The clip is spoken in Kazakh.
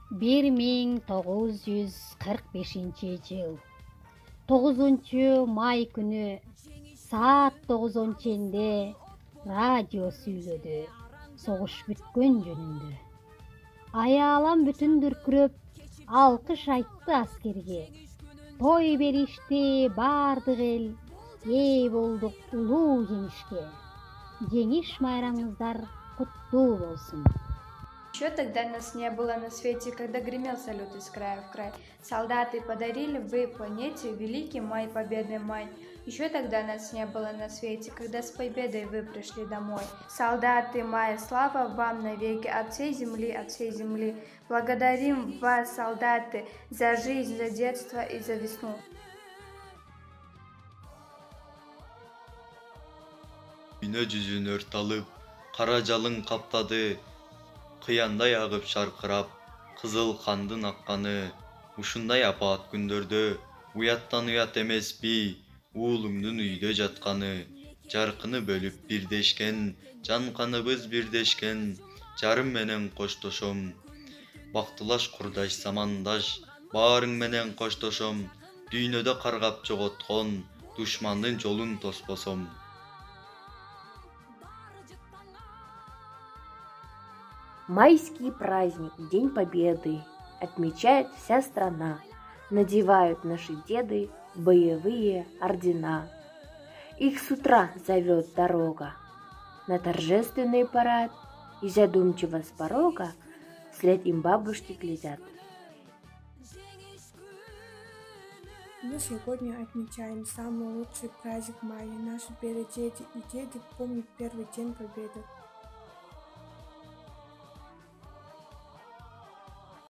1945-жыл 9 май күнү саат 9-ченде радио сүйлөдү согуш бүткөн жөнүндө. Аялам бүтүн дүркүрөп алкыш айтты аскерге. Той беришти бардык эл, ээ болдук улуу жеңишке. Жеңиш майрамыңыздар куттуу болсун. Еще тогда нас не было на свете, когда гремел салют из края в край. Солдаты подарили вы планете великий май, победный май. Еще тогда нас не было на свете, когда с победой вы пришли домой. Солдаты, моя слава вам навеки от всей земли, от всей земли. Благодарим вас, солдаты, за жизнь, за детство и за весну. Dünya жүзүн өрт алып, кара жалын каптады, кыяндай агып шаркырап, кызыл кандын акканы, ушундай апаат күндөрдө уяттан уят эмеспи, уулуңдун үйдө жатканы, жаркыны бөлүп бирдешкен, жан каныбыз бирдешкен, жарым менен коштошом, бактылаш курдаш замандаш, баарың менен коштошом, дүйнөдө каргап жоготкон, душмандын жолун тоспосом. Майский праздник, День Победы, отмечает вся страна. Надевают наши деды боевые ордена. Их с утра зовет дорога на торжественный парад, и задумчиво с порога вслед им бабушки глядят. Мы сегодня отмечаем самый лучший праздник мая. Наши передеды и деды помнят первый день Победы.